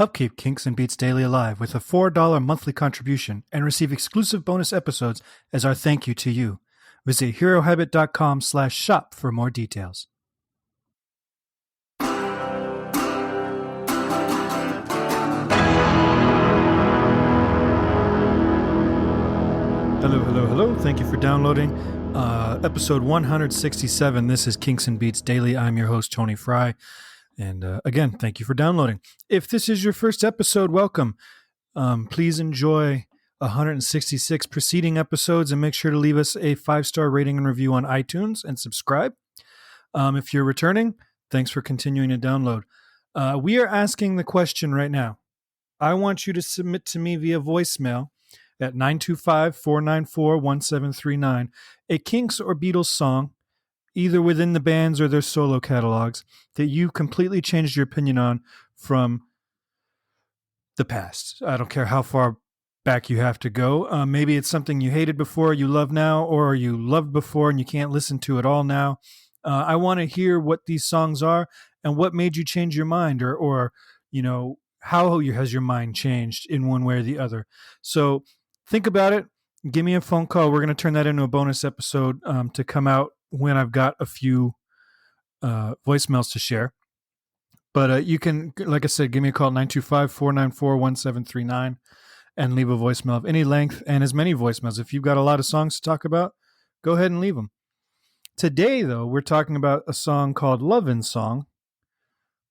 Help keep Kinks and Beats Daily alive with a $4 monthly contribution and receive exclusive bonus episodes as our thank you to you. Visit herohabit.com/shop for more details. Hello. Thank you for downloading episode 167. This is Kinks and Beats Daily. I'm your host, Tony Fry. And again, thank you for downloading. If this is your first episode, welcome. Please enjoy 166 preceding episodes and make sure to leave us a 5-star rating and review on iTunes and subscribe. If you're returning, thanks for continuing to download. We are asking the question right now. I want you to submit to me via voicemail at 925-494-1739 a Kinks or Beatles song, either within the bands or their solo catalogs, that you completely changed your opinion on from the past. I don't care how far back you have to go. Maybe it's something you hated before, you love now, or you loved before and you can't listen to it all now. I want to hear what these songs are and what made you change your mind, or you know, how has your mind changed in one way or the other. So think about it. Give me a phone call. We're going to turn that into a bonus episode to come out when I've got a few voicemails to share. But you can, like I said, give me a call at 925-494-1739 and leave a voicemail of any length and as many voicemails. If you've got a lot of songs to talk about, go ahead and leave them. Today, though, we're talking about a song called Lovin' Song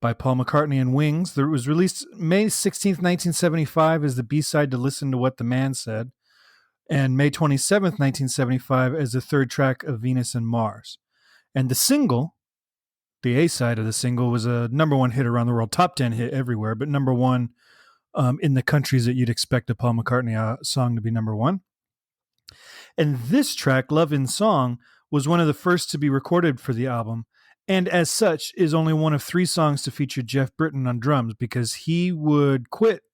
by Paul McCartney and Wings. It was released May 16th, 1975 as the B-side to Listen to What the Man Said, and May 27th, 1975 as the third track of Venus and Mars. And the single, the A-side of the single, was a number one hit around the world, top 10 hit everywhere, but number one in the countries that you'd expect a Paul McCartney song to be number one. And this track, Lovin' Song, was one of the first to be recorded for the album, and as such is only one of 3 songs to feature Jeff Britton on drums, because he would quit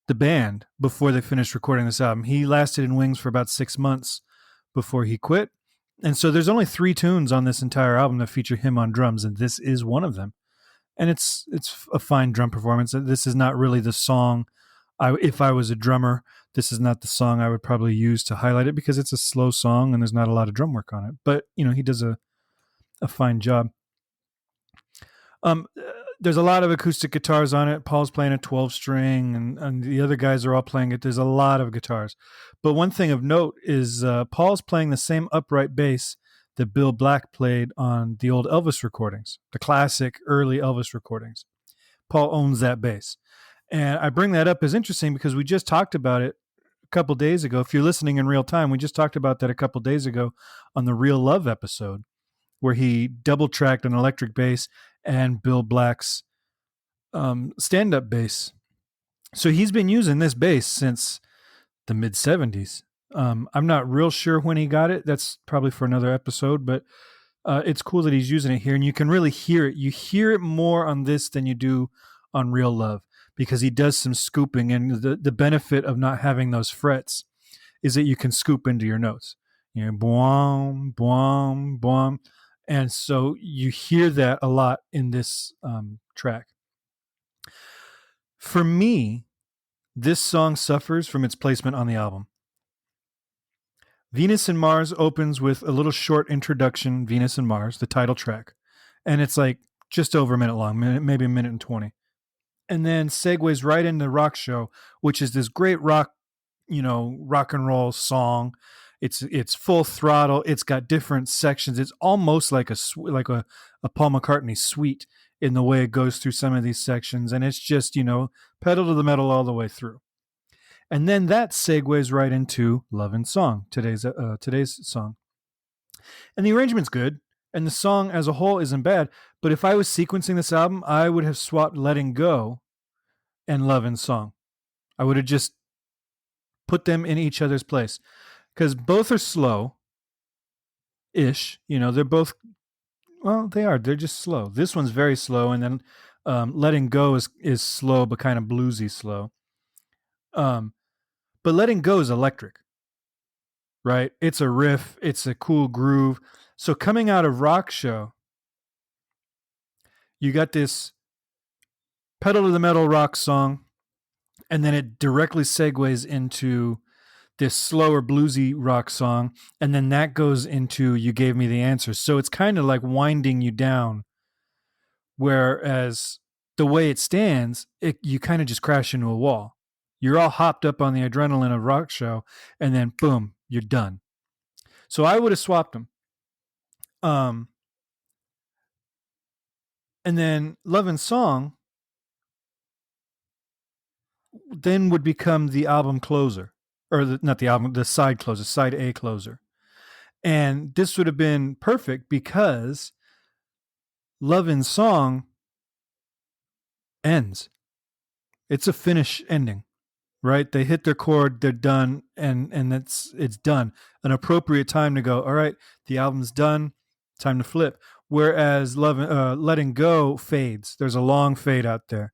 the band before they finished recording this album. He lasted in Wings for about 6 months before he quit. And so there's only 3 tunes on this entire album that feature him on drums, and this is one of them. And it's a fine drum performance. This is not really the song. If I was a drummer, this is not the song I would probably use to highlight it, because it's a slow song and there's not a lot of drum work on it. But, you know, he does a fine job. There's a lot of acoustic guitars on it. Paul's playing a 12-string, and the other guys are all playing it. There's a lot of guitars. But one thing of note is Paul's playing the same upright bass that Bill Black played on the old Elvis recordings, the classic early Elvis recordings. Paul owns that bass. And I bring that up as interesting because we just talked about it a couple days ago. If you're listening in real time, we just talked about that a couple days ago on the Real Love episode, where he double-tracked an electric bass and Bill Black's stand-up bass. So he's been using this bass since the mid-'70s. I'm not real sure when he got it. That's probably for another episode, but it's cool that he's using it here, and you can really hear it. You hear it more on this than you do on Real Love, because he does some scooping, and the benefit of not having those frets is that you can scoop into your notes. You know, boom, boom, boom. And so you hear that a lot in this track. For me, this song suffers from its placement on the album. Venus and Mars opens with a little short introduction, Venus and Mars, the title track. And it's like just over a minute long, maybe a minute and 20. And then segues right into Rock Show, which is this great rock and roll song. It's full throttle. It's got different sections. It's almost like a Paul McCartney suite in the way it goes through some of these sections. And it's just, pedal to the metal all the way through. And then that segues right into Lovin' Song, today's song. And the arrangement's good, and the song as a whole isn't bad. But if I was sequencing this album, I would have swapped Letting Go and Lovin' Song. I would have just put them in each other's place, because both are slow-ish. They're both, well, they are. They're just slow. This one's very slow, and then Letting Go is slow, but kind of bluesy slow. But Letting Go is electric, right? It's a riff. It's a cool groove. So coming out of Rock Show, you got this pedal to the metal rock song, and then it directly segues into this slower bluesy rock song, and then that goes into You Gave Me the Answer. So it's kind of like winding you down, whereas the way it stands, you kind of just crash into a wall. You're all hopped up on the adrenaline of rock show, and then boom, you're done. So I would have swapped them. And then Love and Song then would become the album closer, or not the album, the side closer, side A closer. And this would have been perfect because Love and Song ends. It's a finish ending, right? They hit their chord, they're done, and it's done. An appropriate time to go, all right, the album's done, time to flip. Whereas Letting Go fades. There's a long fade out there,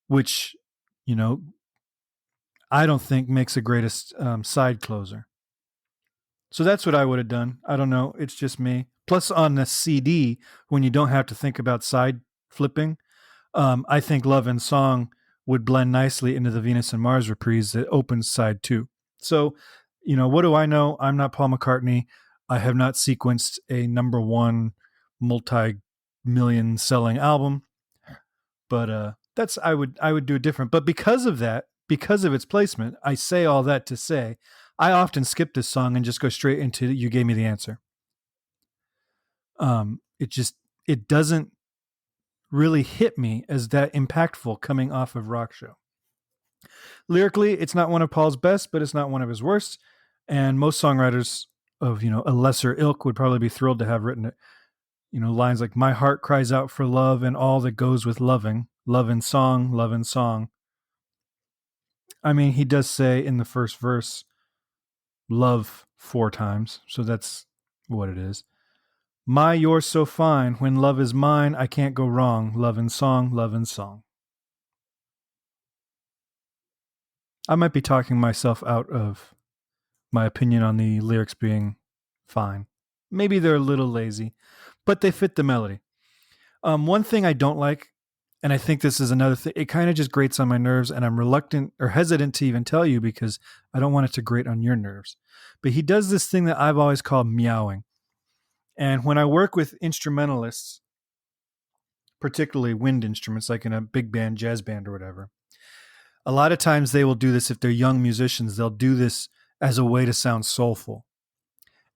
which, I don't think makes the greatest side closer. So that's what I would have done. I don't know. It's just me. Plus, on the CD, when you don't have to think about side flipping, I think Love and Song would blend nicely into the Venus and Mars reprise that opens side 2. So, what do I know? I'm not Paul McCartney. I have not sequenced a number 1 multi-million selling album, but that's I would do it different. But because of that, because of its placement, I say all that to say I often skip this song and just go straight into You Gave Me the Answer. It doesn't really hit me as that impactful coming off of Rock Show. Lyrically, it's not one of Paul's best, but it's not one of his worst. And most songwriters of, a lesser ilk would probably be thrilled to have written it. Lines like "My heart cries out for love and all that goes with loving, love and song, love and song." I mean, he does say in the first verse, love 4 times. So that's what it is. My, you're so fine. When love is mine, I can't go wrong. Love and song, love and song. I might be talking myself out of my opinion on the lyrics being fine. Maybe they're a little lazy, but they fit the melody. One thing I don't like, and I think this is another thing, it kind of just grates on my nerves, and I'm reluctant or hesitant to even tell you because I don't want it to grate on your nerves. But he does this thing that I've always called meowing. And when I work with instrumentalists, particularly wind instruments, like in a big band, jazz band, or whatever, a lot of times they will do this if they're young musicians. They'll do this as a way to sound soulful.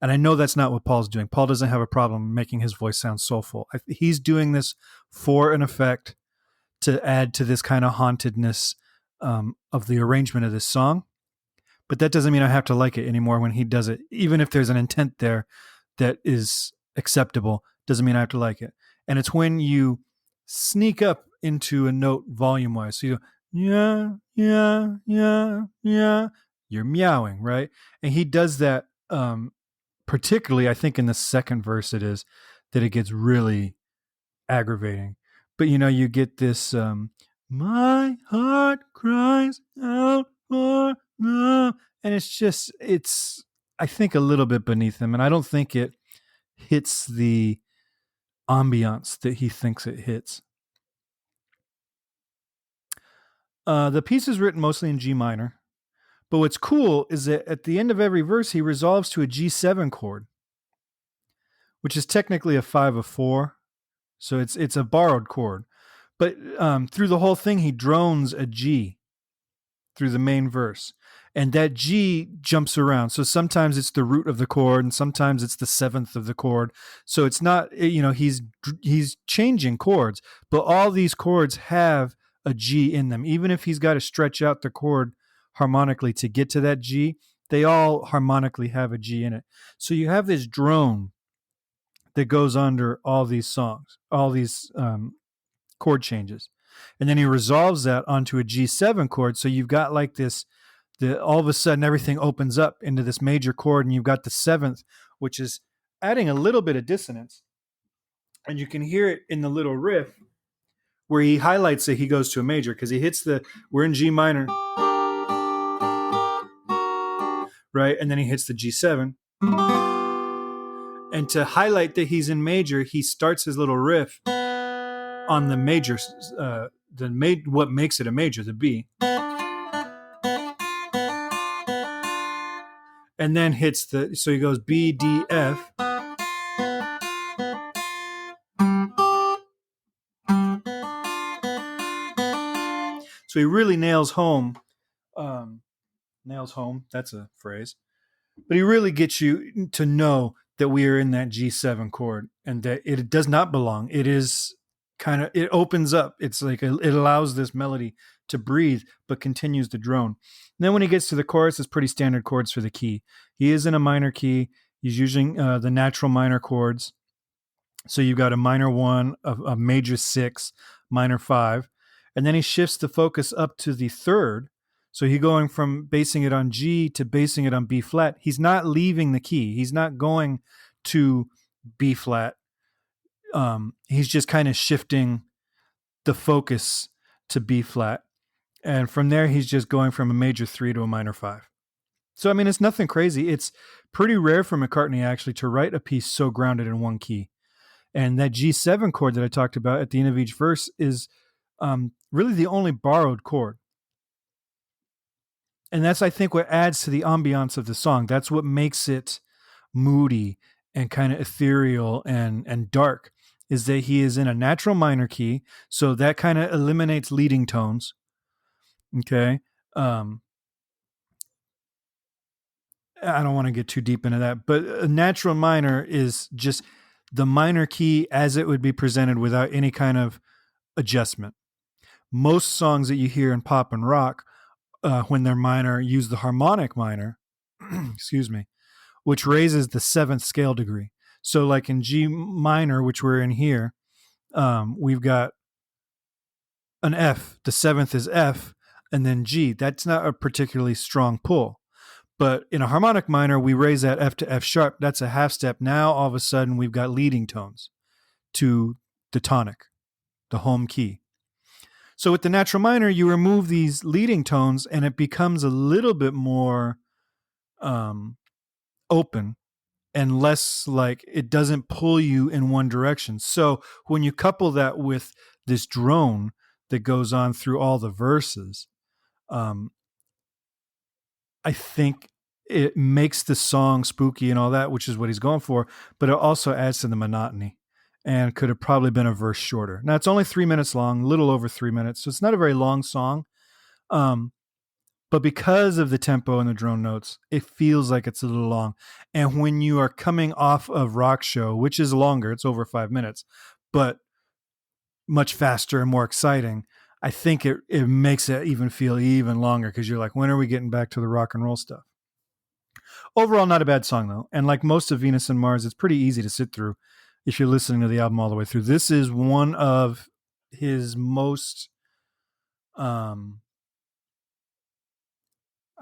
And I know that's not what Paul's doing. Paul doesn't have a problem making his voice sound soulful. He's doing this for an effect to add to this kind of hauntedness of the arrangement of this song. But that doesn't mean I have to like it anymore when he does it. Even if there's an intent there that is acceptable, doesn't mean I have to like it. And it's when you sneak up into a note volume-wise. So you go, yeah, yeah, yeah, yeah. You're meowing, right? And he does that particularly, I think in the second verse it is, that it gets really aggravating. But you get this, my heart cries out for love. And it's, I think, a little bit beneath him. And I don't think it hits the ambiance that he thinks it hits. The piece is written mostly in G minor. But what's cool is that at the end of every verse, he resolves to a G7 chord, which is technically a 5 of 4. So it's a borrowed chord. But through the whole thing, he drones a G through the main verse. And that G jumps around. So sometimes it's the root of the chord, and sometimes it's the 7th of the chord. So it's not, he's changing chords. But all these chords have a G in them. Even if he's got to stretch out the chord harmonically to get to that G, they all harmonically have a G in it. So you have this drone that goes under all these songs, all these chord changes. And then he resolves that onto a G7 chord. So you've got like this, all of a sudden everything opens up into this major chord, and you've got the 7th, which is adding a little bit of dissonance. And you can hear it in the little riff where he highlights that he goes to a major, because he hits we're in G minor, right? And then he hits the G7. And to highlight that he's in major, he starts his little riff on the major, what makes it a major, the B, and then hits so he goes B, D, F. So he really nails home. Nails home. That's a phrase. But he really gets you to know that we are in that G7 chord and that it does not belong. It is it opens up. It's like it allows this melody to breathe, but continues to drone. And then when he gets to the chorus, it's pretty standard chords for the key. He is in a minor key. He's using the natural minor chords. So you've got a minor 1, a major 6, minor 5. And then he shifts the focus up to the third. So he's going from basing it on G to basing it on B flat. He's not leaving the key. He's not going to B flat. He's just kind of shifting the focus to B flat. And from there, he's just going from a major 3 to a minor 5. So, I mean, it's nothing crazy. It's pretty rare for McCartney actually to write a piece so grounded in one key. And that G7 chord that I talked about at the end of each verse is really the only borrowed chord. And that's, I think, what adds to the ambiance of the song. That's what makes it moody and kind of ethereal and dark, is that he is in a natural minor key. So that kind of eliminates leading tones. Okay. I don't want to get too deep into that, but a natural minor is just the minor key as it would be presented without any kind of adjustment. Most songs that you hear in pop and rock, when they're minor, use the harmonic minor, excuse me, which raises the 7th scale degree. So like in G minor, which we're in here, we've got an F, the 7th is F, and then G. That's not a particularly strong pull. But in a harmonic minor, we raise that F to F sharp. That's a half step. Now, all of a sudden, we've got leading tones to the tonic, the home key. So with the natural minor, you remove these leading tones and it becomes a little bit more open and less like it doesn't pull you in one direction. So when you couple that with this drone that goes on through all the verses, I think it makes the song spooky and all that, which is what he's going for, but it also adds to the monotony and could have probably been a verse shorter. Now, it's only 3 minutes long, a little over 3 minutes, so it's not a very long song. But because of the tempo and the drone notes, it feels like it's a little long. And when you are coming off of Rock Show, which is longer, it's over 5 minutes, but much faster and more exciting, I think it makes it even feel even longer because you're like, when are we getting back to the rock and roll stuff? Overall, not a bad song, though. And like most of Venus and Mars, it's pretty easy to sit through if you're listening to the album all the way through. This is one of his most, I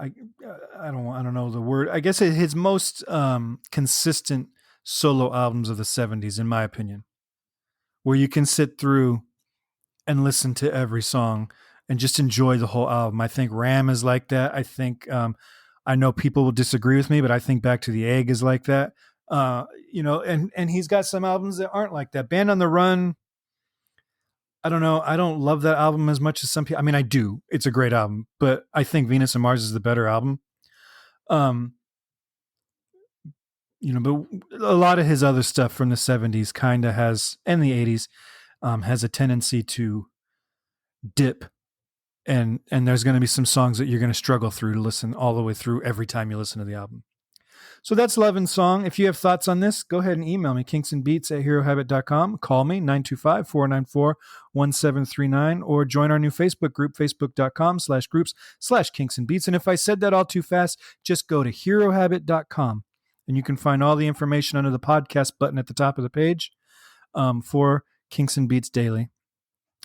don't know the word. I guess his most consistent solo albums of the 70s, in my opinion, where you can sit through and listen to every song and just enjoy the whole album. I think Ram is like that. I think, I know people will disagree with me, but I think Back to the Egg is like that. And he's got some albums that aren't like that. Band on the Run, I don't know. I don't love that album as much as some people. I mean, I do. It's a great album, but I think Venus and Mars is the better album. But a lot of his other stuff from the 70s kind of has, and the 80s, has a tendency to dip. And there's going to be some songs that you're going to struggle through to listen all the way through every time you listen to the album. So that's Love and Song. If you have thoughts on this, go ahead and email me, kingsandbeats@herohabit.com. Call me, 925-494-1739, or join our new Facebook group, facebook.com/groups/kingsandbeats. And if I said that all too fast, just go to herohabit.com, and you can find all the information under the podcast button at the top of the page for Kinks and Beats Daily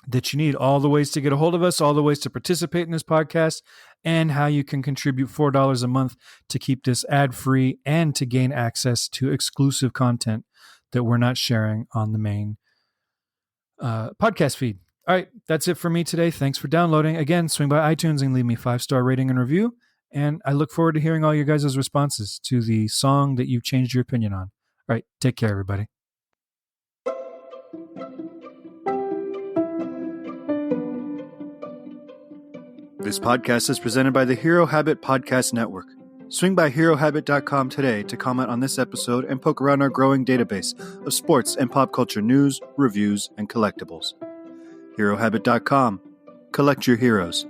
that you need. All the ways to get a hold of us, all the ways to participate in this podcast, and how you can contribute $4 a month to keep this ad-free and to gain access to exclusive content that we're not sharing on the main podcast feed. All right, that's it for me today. Thanks for downloading. Again, swing by iTunes and leave me 5-star rating and review. And I look forward to hearing all your guys' responses to the song that you've changed your opinion on. All right, take care, everybody. This podcast is presented by the Hero Habit Podcast Network. Swing by HeroHabit.com today to comment on this episode and poke around our growing database of sports and pop culture news, reviews, and collectibles. HeroHabit.com. Collect your heroes.